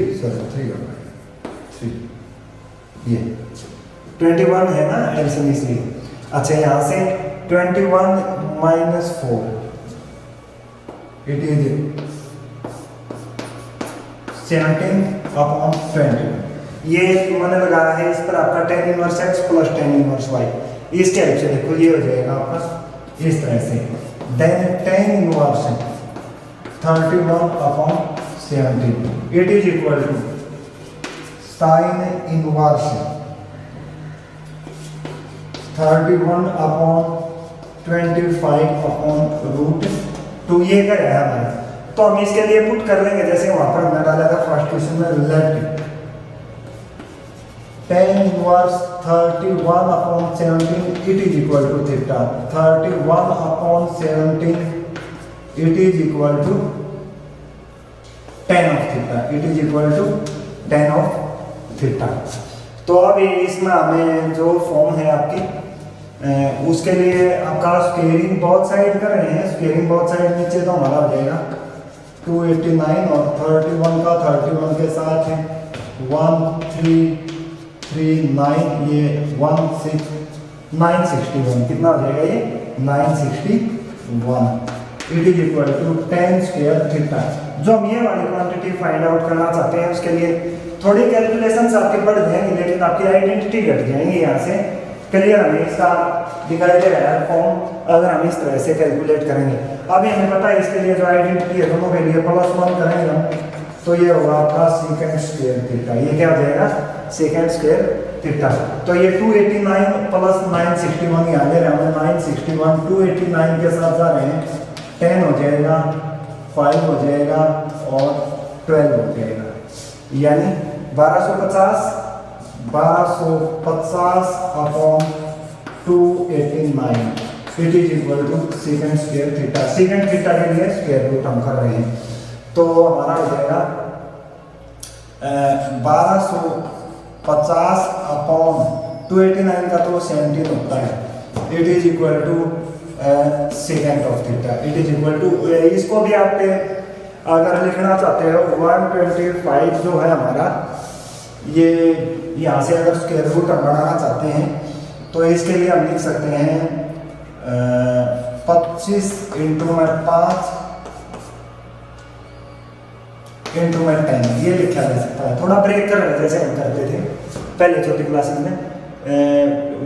ये 21 है ना एलसीएम इसलिए। अच्छा यहाँ से 21 माइनस 4 इट इज 17/20। ये मैंने लगाया है इस पर आपका tan inverse x plus tan inverse y। इसके हेल्प से देखो ये हो जाएगा आपका इस तरह से, then tan inverse 31/17 it is equal to sin inverse 31/25/√2। ये क्या है हमारा, तो हम इसके लिए पुट कर लेंगे जैसे वहां पर हमने डाला था फर्स्ट क्वेश्चन में, let tan inverse 31/17 it is equal to theta, 31/17 it is equal to tan of theta, it is equal to tan of theta. तो अब इसमें हमें जो फॉर्म है आपकी उसके लिए आपका स्क्वेयरिंग बोथ साइड कर रहे हैं, स्क्वेयरिंग बोथ साइड नीचे तो हमारा हो जाएगा 289 और 31 का 31 के साथ है 1339, ये 961 कितना हो जाएगा ये 961 it is equal to tan square theta. जो हम ये वाली क्वांटिटी फाइंड आउट करना चाहते हैं उसके लिए थोड़ी कैलकुलेशंस आपके बढ़ जाएंगी लेकिन आपकी आइडेंटिटी घट जाएंगी। यहाँ से क्लियर हमें इसका दिखाई दे रहा है फॉर्म, अगर हम इस तरह से कैलकुलेट करेंगे। अभी हमें पता है इसके लिए जो आइडेंटिटी है दोनों के लिए +1 करेंगे हम, तो ये होगा आपका सेकंड स्क्वायर थीटा। ये क्या हो जाएगा सेकंड स्क्वायर थीटा। तो ये 289 प्लस 961 यहाँ ले रहे हैं हमें 961, 289 के साथ जा रहे हैं 10 हो जाएगा, 5 हो जाएगा और 12 हो जाएगा, यानी 1250/289 it is equal to second square theta. Second theta के लिए स्क्वायर रूट हम कर रहे हैं, तो हमारा हो जाएगा 1250/289 का तो 17 होता है, it is equal to second of theta, it is equal to, इसको भी आप अगर लिखना चाहते हो 125 जो है हमारा, ये यहाँ से अगर स्क्वायर रूट हम बनाना चाहते हैं तो इसके लिए हम लिख सकते हैं 25 इंटू में 5 इंटू में 10, ये लिखा जा सकता है। थोड़ा ब्रेक कर रहे हैं जैसे हम करते थे पहले छोटी क्लासेस में,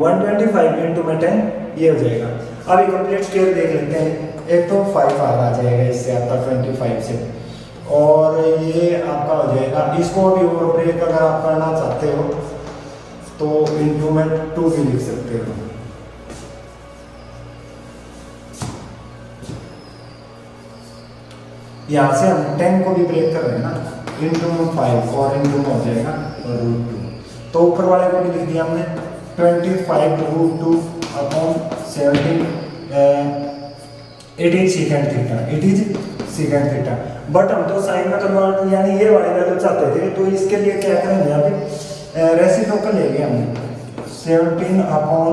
125 इंटू में 10 ये हो जाएगा। अभी कंप्लीट स्क्वायर देख लेते हैं, एक तो 5 आ जाएगा इससे आपका 25 से, और ये आपका हो जाएगा, इसको भी ओवर ब्रेक अगर आप करना चाहते हो तो इंटू में 2 भी लिख सकते हो, यहाँ से हम 10 को भी ब्रेक कर रहे हैं ना, इंटू 5 और इंटू में हो जाएगा √2। तो ऊपर वाले को भी लिख दिया हमने 25 √2 upon 17, it is second theta, it is second theta. But हम तो साइन में कन्वर्ट यानी ये वाले वैल्यू चाहते थे, तो इसके लिए क्या करेंगे, यहाँ पे रेसिप्रोकल लेंगे हमने 17 upon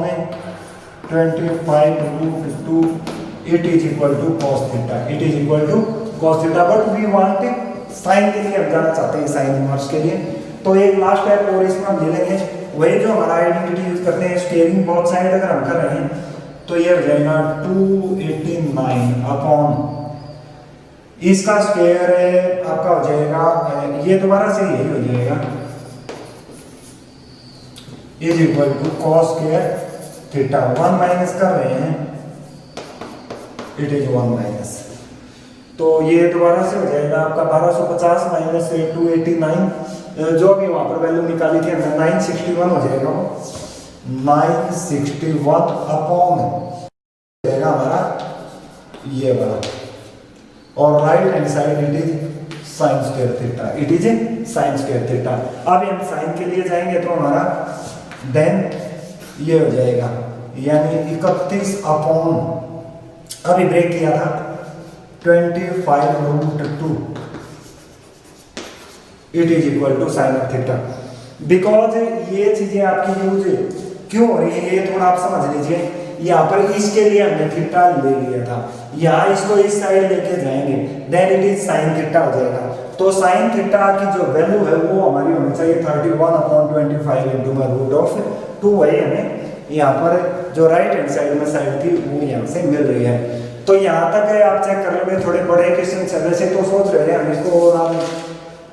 25 √2, it is equal to cos theta, it is equal to cos theta. But we want sine के लिए हम जाना चाहते हैं, साइन इनवर्स के लिए। तो एक लास्ट स्टेप और इसमें हम ले लेंगे, वही जो हमारा आइडेंटिटी यूज करते हैं, स्क्वेयरिंग बोथ साइड अगर हम कर रहे हैं तो ये हो जाएगा 289 अपॉन इसका स्क्वायर आपका हो जाएगा, ये दोबारा से यही हो जाएगा, is equal to cos square theta. 1 minus कर रहे हैं, इट इज 1 माइनस, तो ये दोबारा से हो जाएगा आपका 1250 माइनस 289, जो भी वहां पर वैल्यू निकाली थी हमने 961 हो जाएगा, वो 961 अपॉन जाएगा हमारा ये वाला, और right hand side it is sign square theta, it is sign square theta. अब हम साइन के लिए जाएंगे तो हमारा देन ये हो जाएगा, यानी 31 अपॉन अभी ब्रेक किया था 25 √2, it is equal to sine of theta. Because ये चीजें आपकी यूज क्यों हो रही है, ये थोड़ा आप समझ लीजिए। यहाँ पर इसके लिए हमने थीटा ले लिया था, यहाँ इसको इस साइड लेके जाएंगे, then it is sine theta हो जाएगा। तो साइन थीटा की जो वैल्यू है वो हमारी होनी चाहिए 31 अपॉन 25 इंटू में √2, वही हमें यहाँ पर जो राइट हैंड साइड में साइड थी वो यहाँ से मिल रही है। तो यहाँ तक है, आप चेक कर लोगे, थोड़े बड़े क्वेश्चन है वैसे तो सोच रहे हैं हम इसको और हम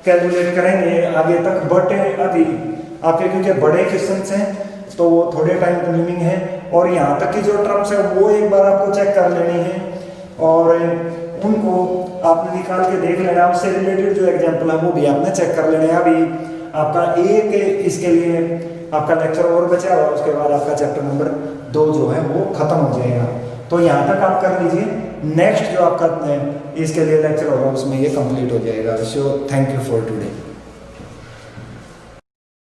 कैलकुलेट करेंगे आगे तक, बट अभी आपके क्योंकि बड़े क्वेश्चन हैं तो वो थोड़े टाइम कंज्यूमिंग है, और यहाँ तक की जो टर्म्स है वो एक बार आपको चेक कर लेनी है और उनको आपने निकाल के देख लेना, उससे रिलेटेड जो एग्जाम्पल है वो भी आपने चेक कर लेना है। अभी आपका एक इसके लिए आपका लेक्चर और बचा हुआ, उसके बाद आपका चैप्टर नंबर 2 जो है वो खत्म हो जाएगा। तो यहाँ तक आप कर लीजिए, नेक्स्ट जो आपका इसके लिए लेक्चर होगा उसमें ये कंप्लीट हो जाएगा। So thank you for today.